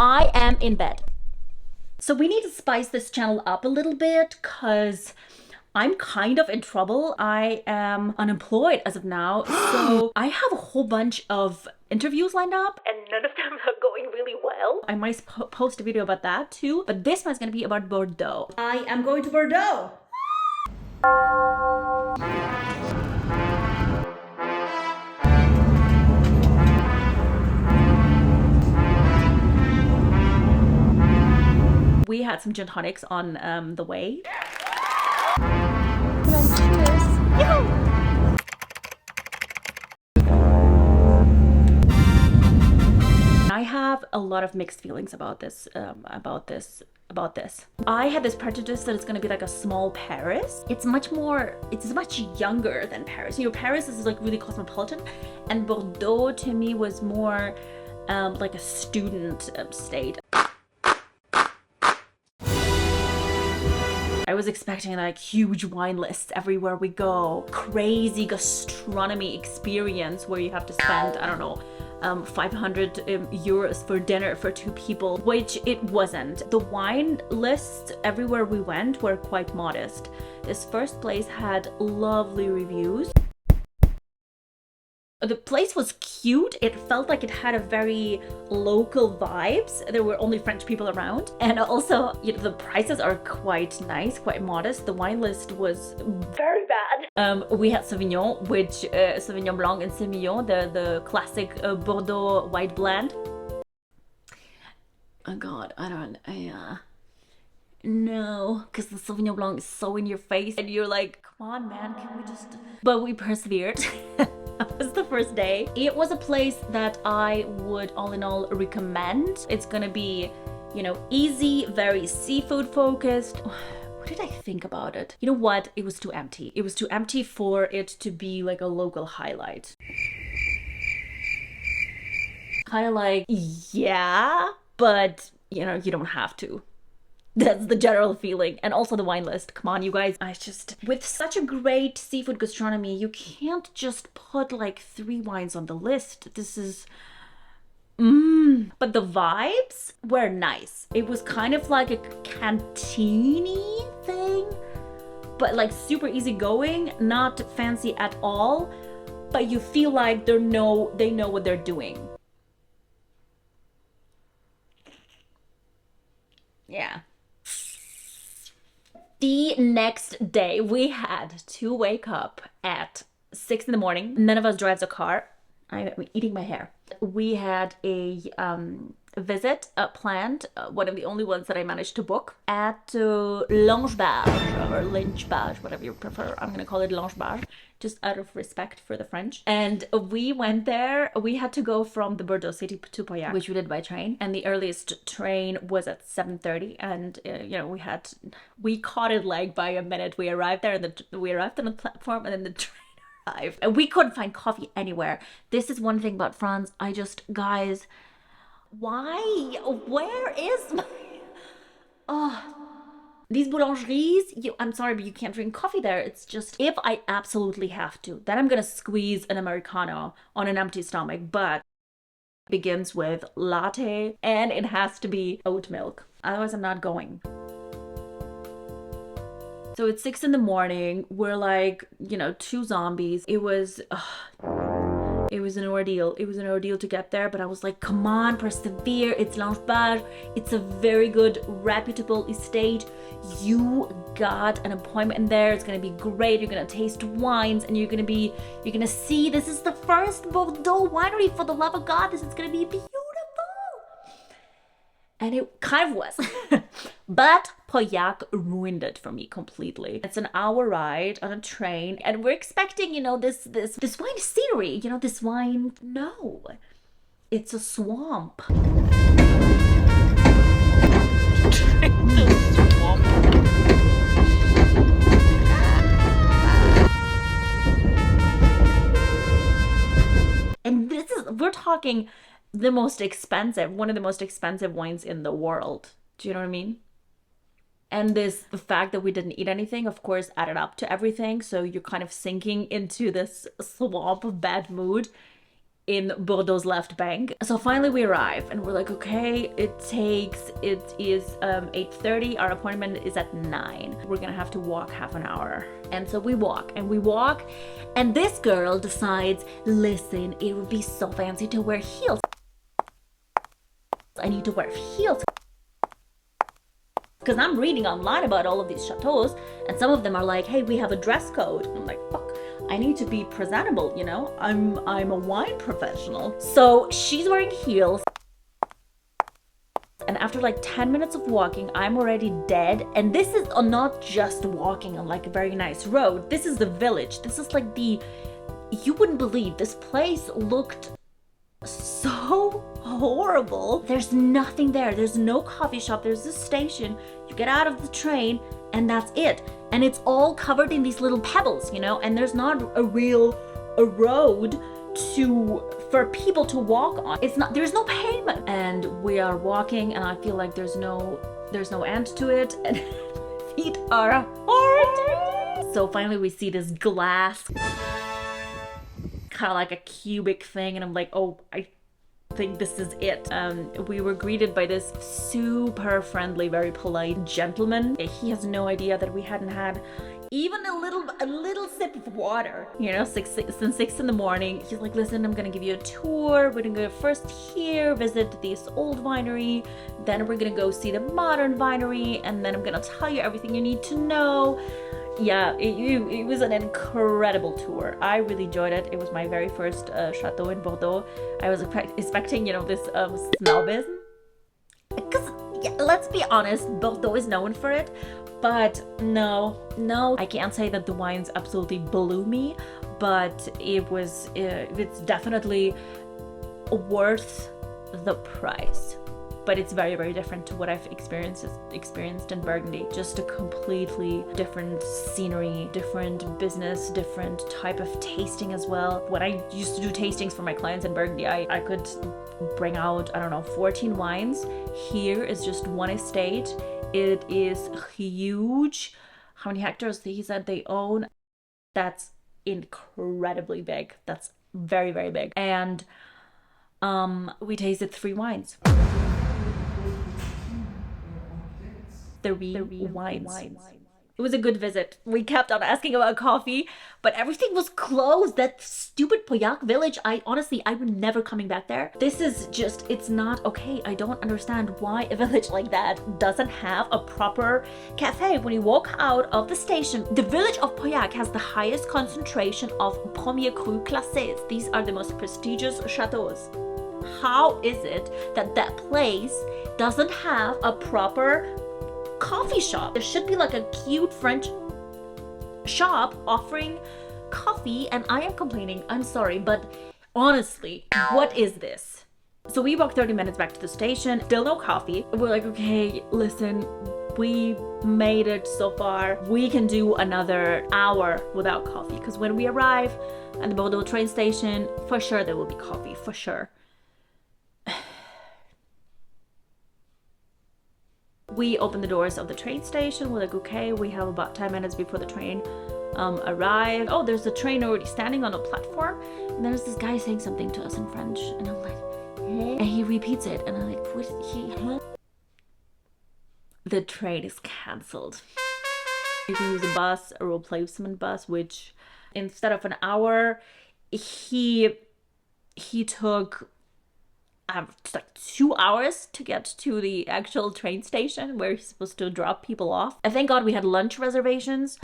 I am in bed. So we need to spice this channel up a little bit because I'm kind of in trouble. I am unemployed as of now. So I have a whole bunch of interviews lined up and none of them are going really well. I might post a video about that too, but this one's gonna be about Bordeaux. I am going to Bordeaux. We had some gin tonics on the way. Cheers. I have a lot of mixed feelings about this. I had this prejudice that it's gonna be like a small Paris. It's much younger than Paris. You know, Paris is like really cosmopolitan, and Bordeaux to me was more like a student state. I was expecting like huge wine lists everywhere we go, crazy gastronomy experience where you have to spend, I don't know, 500 euros for dinner for 2 people, which it wasn't. The wine lists everywhere we went were quite modest. This first place had lovely reviews. The place was cute. It felt like it had a very local vibes. There were only French people around. And also, you know, the prices are quite nice, quite modest. The wine list was very bad. We had Sauvignon, which Sauvignon Blanc and Semillon, the classic Bordeaux white blend. Oh God, no, because the Sauvignon Blanc is so in your face and you're like, come on man, can we just... But we persevered. That was the first day. It was a place that I would all in all recommend. It's gonna be, you know, easy, very seafood focused. What did I think about it? You know what? It was too empty. It was too empty for it to be like a local highlight. Kind of like, yeah, but you know, you don't have to. That's the general feeling. And also the wine list. Come on, you guys. With such a great seafood gastronomy, you can't just put like 3 wines on the list. This is... But the vibes were nice. It was kind of like a cantini thing, but like super easygoing, not fancy at all. But you feel like they know what they're doing. Yeah. The next day, we had to wake up at 6 in the morning. None of us drives a car. I'm eating my hair. We had a visit planned, one of the only ones that I managed to book, at Langebage or Lynchbage, whatever you prefer. I'm gonna call it Langebage, just out of respect for the French. And we went there. We had to go from the Bordeaux city to Pauillac, which we did by train. And the earliest train was at 7:30. And you know, we caught it like by a minute. We arrived there, and we arrived on the platform, and then the train arrived. And we couldn't find coffee anywhere. This is one thing about France. Guys, why? Where is my... Oh. These boulangeries, I'm sorry, but you can't drink coffee there. It's just, if I absolutely have to, then I'm gonna squeeze an Americano on an empty stomach, but it begins with latte and it has to be oat milk. Otherwise, I'm not going. So it's 6 in the morning. We're like, you know, 2 zombies. It was an ordeal. It was an ordeal to get there, but I was like, come on, persevere. It's Langebage. It's a very good, reputable estate. You got an appointment in there. It's gonna be great. You're gonna taste wines, and you're gonna see this is the first Bordeaux winery. For the love of God, this is gonna be beautiful. And it kind of was. But Pauillac ruined it for me completely. It's an hour ride on a train, and we're expecting, you know, this wine scenery, you know, this wine. No, it's a swamp. And we're talking the most expensive, one of the most expensive wines in the world. Do you know what I mean? And the fact that we didn't eat anything, of course, added up to everything. So you're kind of sinking into this swamp of bad mood. in Bordeaux's left bank. So finally we arrive and we're like, okay, it is 8:30. Our appointment is at 9. We're gonna have to walk half an hour. And so we walk and this girl decides, listen, it would be so fancy to wear heels. I need to wear heels. Because I'm reading online about all of these chateaus, and some of them are like, hey, we have a dress code. And I'm like, fuck, I need to be presentable, you know? I'm a wine professional. So she's wearing heels. And after like 10 minutes of walking, I'm already dead. And this is not just walking on like a very nice road. This is the village. This is like you wouldn't believe, this place looked so horrible. There's nothing there. There's no coffee shop. There's a station. You get out of the train and that's it. And it's all covered in these little pebbles, you know, and there's not a road for people to walk on. There's no pavement. And we are walking and I feel like there's no end to it and feet are hard. So finally we see this glass, kind of like a cubic thing, and I'm like, oh, I think this is it. We were greeted by this super friendly, very polite gentleman. He has no idea that we hadn't had even a little sip of water, you know, since 6 in the morning. He's like, listen, I'm gonna give you a tour. We're gonna go first here, visit this old winery, then we're gonna go see the modern winery, and then I'm gonna tell you everything you need to know. Yeah, it was an incredible tour. I really enjoyed it. It was my very first chateau in Bordeaux. I was expecting, you know, this snobism. Because, yeah, let's be honest, Bordeaux is known for it. But no, I can't say that the wines absolutely blew me. But it's definitely worth the price. But it's very, very different to what I've experienced in Burgundy. Just a completely different scenery, different business, different type of tasting as well. When I used to do tastings for my clients in Burgundy, I could bring out, I don't know, 14 wines. Here is just one estate. It is huge. How many hectares he said they own? That's incredibly big. That's very, very big. And we tasted 3 wines. Three wines. It was a good visit. We kept on asking about coffee, but everything was closed. That stupid Pauillac village, I would never coming back there. This is just, it's not okay. I don't understand why a village like that doesn't have a proper cafe. When you walk out of the station, the village of Pauillac has the highest concentration of Premier Cru Classés. These are the most prestigious chateaus. How is it that that place doesn't have a proper coffee shop? There should be like a cute French shop offering coffee, and I am complaining. I'm sorry, but honestly, what is this? So we walked 30 minutes back to the station, still no coffee. We're like, okay, listen, we made it so far. We can do another hour without coffee, because when we arrive at the Bordeaux train station, for sure there will be coffee, for sure. We opened the doors of the train station. We're like, okay, we have about 10 minutes before the train arrived. Oh, there's a train already standing on a platform. And there's this guy saying something to us in French. And I'm like, eh? And he repeats it. And I'm like, what? The train is cancelled. You can use a bus, a replacement bus, which instead of an hour, he took like 2 hours to get to the actual train station where he's supposed to drop people off. And thank God we had lunch reservations,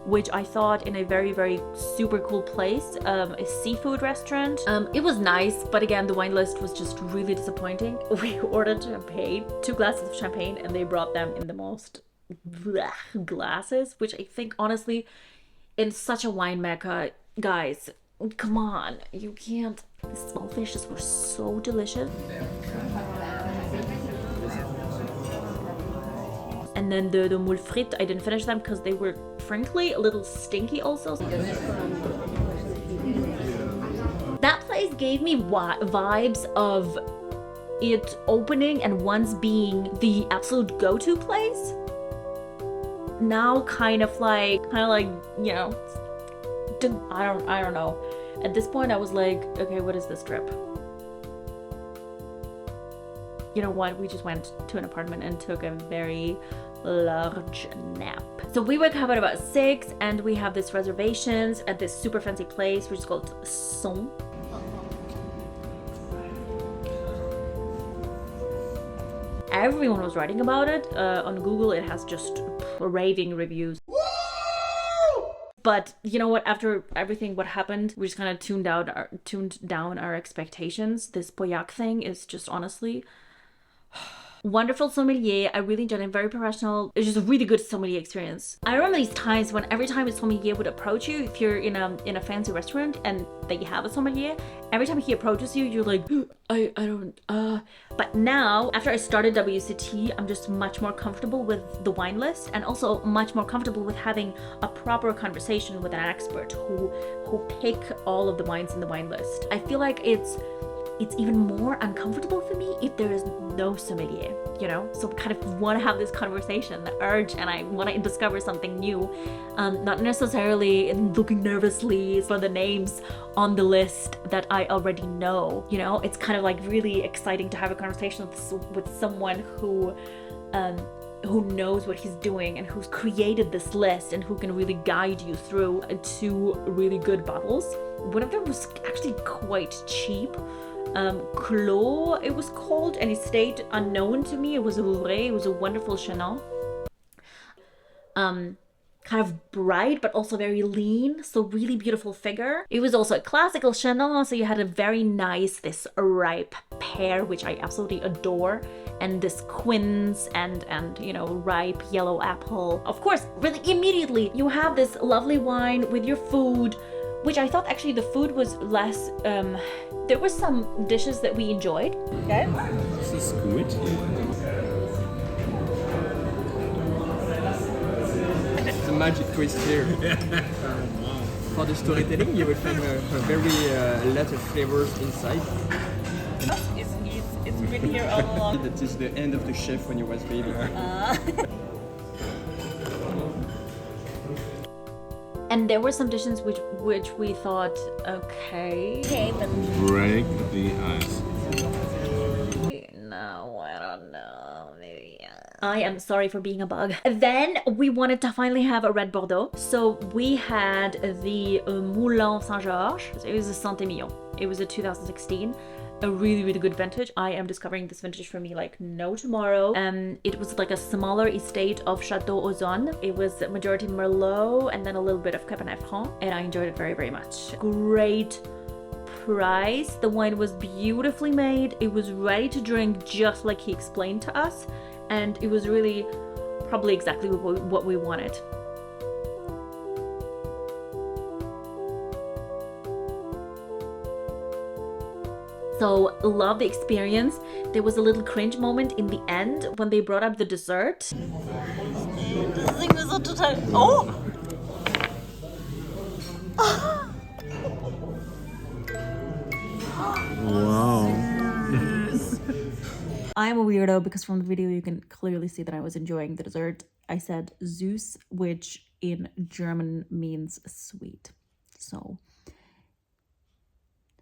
which I thought in a very, very super cool place, a seafood restaurant. It was nice, but again, the wine list was just really disappointing. We ordered champagne, 2 glasses of champagne, and they brought them in the most glasses, which I think, honestly, in such a wine mecca, guys, come on, you can't. The small fishes were so delicious. And then the moules frites, I didn't finish them because they were, frankly, a little stinky also. That place gave me vibes of it opening and once being the absolute go-to place. Now kind of like, you know, I don't know. At this point, I was like, okay, what is this trip? You know what? We just went to an apartment and took a very large nap. So we wake up at about 6 and we have this reservations at this super fancy place which is called Son. Everyone was writing about it. On Google it has just raving reviews. But you know what, after everything what happened, we just kind of tuned down our expectations. This Pauillac thing is just honestly wonderful sommelier. I really enjoyed it. Very professional. It's just a really good sommelier experience. I remember these times when every time a sommelier would approach you, if you're in a fancy restaurant and they have a sommelier, every time he approaches you, you're like, I don't. But now, after I started WCT, I'm just much more comfortable with the wine list and also much more comfortable with having a proper conversation with an expert who pick all of the wines in the wine list. I feel like it's even more uncomfortable for me if there is no sommelier, you know? So I kind of want to have this conversation, the urge, and I want to discover something new. Not necessarily looking nervously for the names on the list that I already know, you know? It's kind of like really exciting to have a conversation with someone who knows what he's doing and who's created this list and who can really guide you through 2 really good bottles. One of them was actually quite cheap. Clos, it was called, and it stayed unknown to me. It was a wonderful Chenin. Kind of bright, but also very lean, so really beautiful figure. It was also a classical Chenin, so you had a very nice, this ripe pear, which I absolutely adore, and this quince and you know, ripe yellow apple. Of course, really immediately you have this lovely wine with your food, which I thought actually the food was less, there were some dishes that we enjoyed. Okay. This is good. The magic twist here. For the storytelling, you will find a very lot of flavors inside. It's been here all along. That is the end of the chef when you was baby. And there were some dishes which we thought, okay, but Break the ice. no, I don't know, maybe. I am sorry for being a bug. Then we wanted to finally have a red Bordeaux. So we had the Moulin Saint-Georges. It was a Saint-Emilion. It was a 2016. A really, really good vintage. I am discovering this vintage for me like no tomorrow. It was like a smaller estate of Chateau Ozon. It was majority Merlot and then a little bit of Cabernet Franc, and I enjoyed it very, very much. Great price. The wine was beautifully made. It was ready to drink just like he explained to us, and it was really probably exactly what we wanted. So love the experience. There was a little cringe moment in the end when they brought up the dessert. Das Ding ist so total... Oh! Wow. I'm a weirdo because from the video you can clearly see that I was enjoying the dessert. I said Süß, which in German means sweet. So,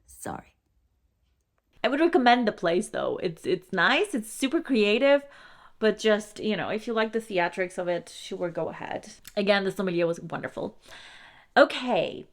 sorry. I would recommend the place though. It's nice, it's super creative, but just, you know, if you like the theatrics of it, sure, go ahead. Again, the sommelier was wonderful. Okay,